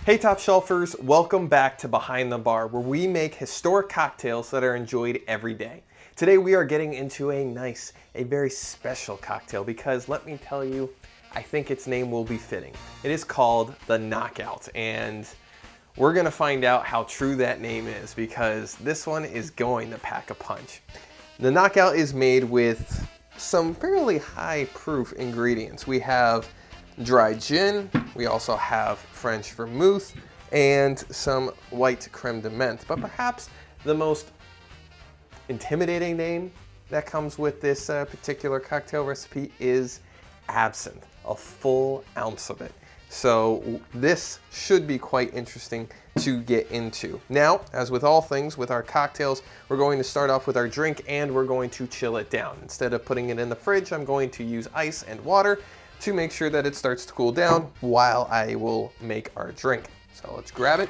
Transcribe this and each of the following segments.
Hey Top Shelfers, welcome back to Behind the Bar, where we make historic cocktails that are enjoyed every day. Today we are getting into a very special cocktail because let me tell you, I think its name will be fitting. It is called the Knockout, and we're gonna find out how true that name is because this one is going to pack a punch. The Knockout is made with some fairly high proof ingredients. We have dry gin, we also have French vermouth, and some white creme de menthe. But perhaps the most intimidating name that comes with this particular cocktail recipe is absinthe, a full ounce of it. So this should be quite interesting to get into. Now, as with all things with our cocktails, we're going to start off with our drink and we're going to chill it down. Instead of putting it in the fridge, I'm going to use ice and water to make sure that it starts to cool down while I will make our drink. So let's grab it.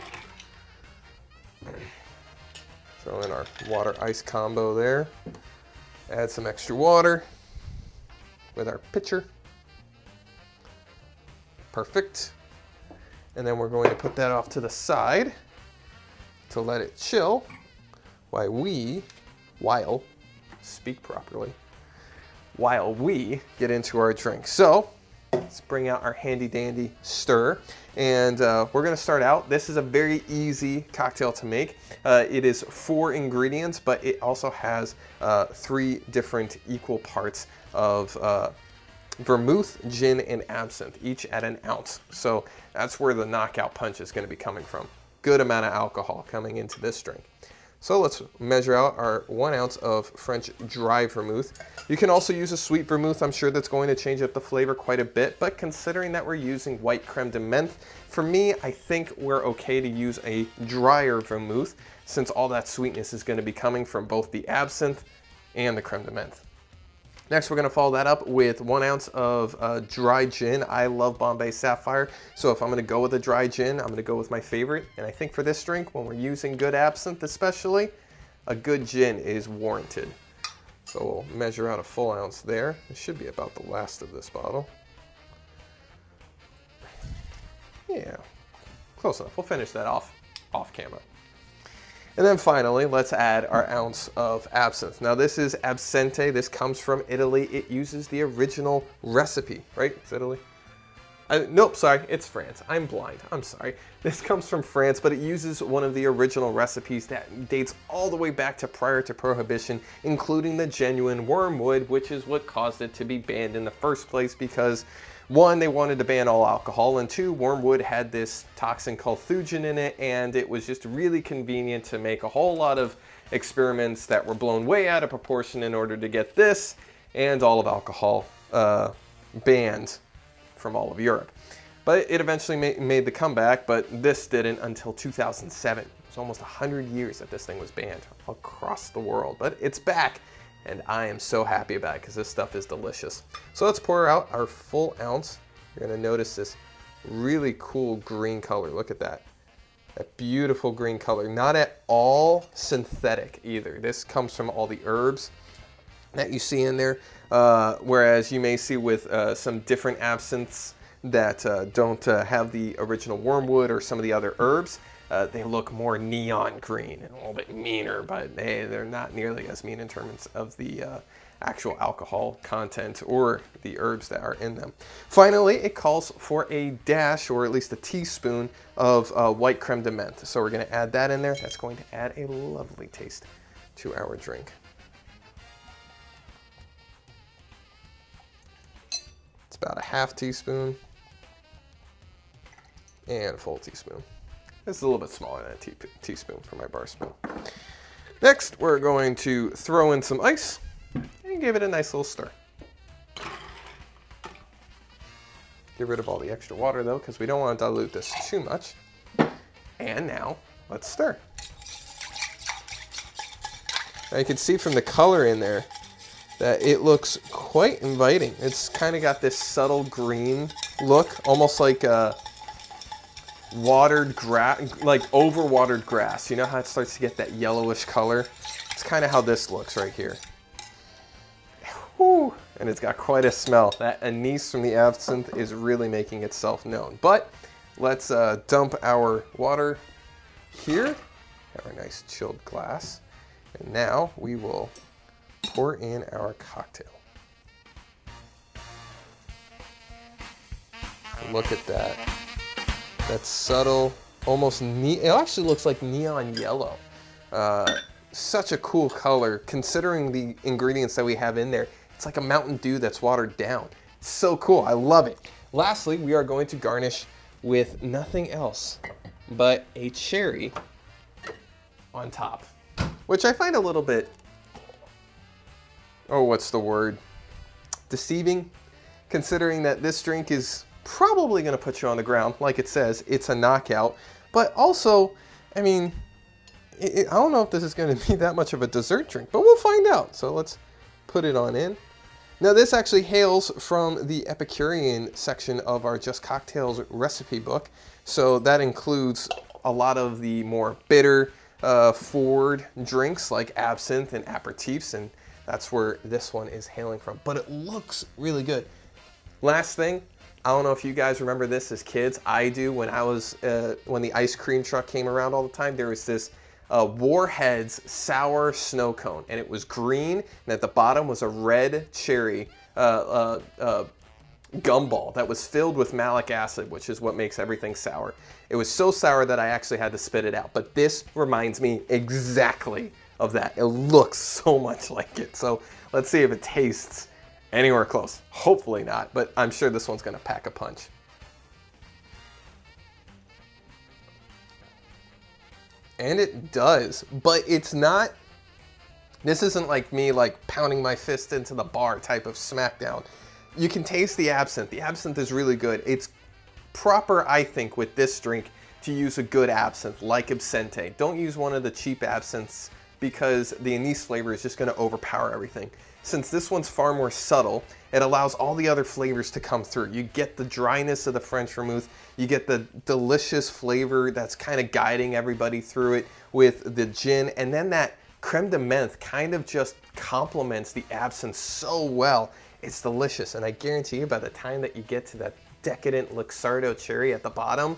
Throw in our water-ice combo there. Add some extra water with our pitcher. Perfect. And then we're going to put that off to the side to let it chill while we get into our drink. So let's bring out our handy dandy stir, and we're gonna start out. This is a very easy cocktail to make. It is 4 ingredients, but it also has 3 different equal parts of vermouth, gin, and absinthe, each at an ounce. So that's where the knockout punch is gonna be coming from. Good amount of alcohol coming into this drink. So let's measure out our 1 ounce of French dry vermouth. You can also use a sweet vermouth. I'm sure that's going to change up the flavor quite a bit, but considering that we're using white creme de menthe, for me, I think we're okay to use a drier vermouth since all that sweetness is going to be coming from both the absinthe and the creme de menthe. Next, we're going to follow that up with 1 ounce of dry gin. I love Bombay Sapphire, so if I'm going to go with a dry gin, I'm going to go with my favorite. And I think for this drink, when we're using good absinthe especially, a good gin is warranted. So we'll measure out a full ounce there. It should be about the last of this bottle. Yeah, close enough. We'll finish that off camera. And then finally, let's add our ounce of absinthe. Now this is Absinthe. This comes from Italy. It uses the original recipe, right? It's Italy? Nope, sorry, it's France. I'm blind, I'm sorry. This comes from France, but it uses one of the original recipes that dates all the way back to prior to Prohibition, including the genuine wormwood, which is what caused it to be banned in the first place because 1, they wanted to ban all alcohol, and 2, wormwood had this toxin called thujan in it, and it was just really convenient to make a whole lot of experiments that were blown way out of proportion in order to get this and all of alcohol banned from all of Europe. But it eventually made the comeback, but this didn't until 2007. It was almost 100 years that this thing was banned across the world, but it's back. And I am so happy about it because this stuff is delicious. So let's pour out our full ounce. You're gonna notice this really cool green color. Look at that. That beautiful green color. Not at all synthetic either. This comes from all the herbs that you see in there. Whereas you may see with some different absinthes that don't have the original wormwood or some of the other herbs, they look more neon green and a little bit meaner, but hey, they're not nearly as mean in terms of the actual alcohol content or the herbs that are in them. Finally, it calls for a dash, or at least a teaspoon, of white creme de menthe. So we're going to add that in there. That's going to add a lovely taste to our drink. It's about a half teaspoon and a full teaspoon. This is a little bit smaller than a teaspoon for my bar spoon. Next, we're going to throw in some ice and give it a nice little stir. Get rid of all the extra water though, because we don't want to dilute this too much. And now, let's stir. Now you can see from the color in there that it looks quite inviting. It's kind of got this subtle green look, almost like a watered grass, like overwatered grass. You know how it starts to get that yellowish color? It's kind of how this looks right here. Whew. And it's got quite a smell. That anise from the absinthe is really making itself known. But let's dump our water here. Have our nice chilled glass. And now we will pour in our cocktail. Look at that. That subtle, almost it actually looks like neon yellow. Such a cool color considering the ingredients that we have in there. It's like a Mountain Dew that's watered down. It's so cool, I love it. Lastly, we are going to garnish with nothing else but a cherry on top, which I find a little bit, oh, what's the word? Deceiving, considering that this drink is probably gonna put you on the ground. Like it says, it's a knockout, but also, I mean, I don't know if this is gonna be that much of a dessert drink, but we'll find out. So let's put it on in. Now this actually hails from the Epicurean section of our Just Cocktails recipe book. So that includes a lot of the more bitter, forward drinks like absinthe and aperitifs, and that's where this one is hailing from. But it looks really good. Last thing, I don't know if you guys remember this as kids. I do. When I was when the ice cream truck came around all the time, there was this Warhead's sour snow cone, and it was green, and at the bottom was a red cherry gumball that was filled with malic acid, which is what makes everything sour. It was so sour that I actually had to spit it out, but this reminds me exactly of that. It looks so much like it. So let's see if it tastes anywhere close. Hopefully not, but I'm sure this one's gonna pack a punch. And it does, but it's not, this isn't like me like pounding my fist into the bar type of smackdown. You can taste the absinthe. The absinthe is really good. It's proper, I think, with this drink to use a good absinthe like Absinthe. Don't use one of the cheap absinthes because the anise flavor is just gonna overpower everything. Since this one's far more subtle, it allows all the other flavors to come through. You get the dryness of the French vermouth, you get the delicious flavor that's kind of guiding everybody through it with the gin, and then that creme de menthe kind of just complements the absinthe so well. It's delicious, and I guarantee you by the time that you get to that decadent Luxardo cherry at the bottom,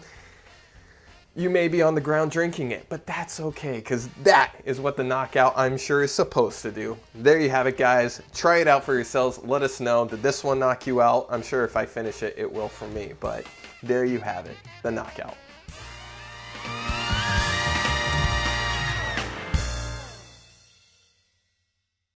you may be on the ground drinking it, but that's okay, because that is what the knockout, I'm sure, is supposed to do. There you have it, guys. Try it out for yourselves. Let us know. Did this one knock you out? I'm sure if I finish it, it will for me, but there you have it, the knockout.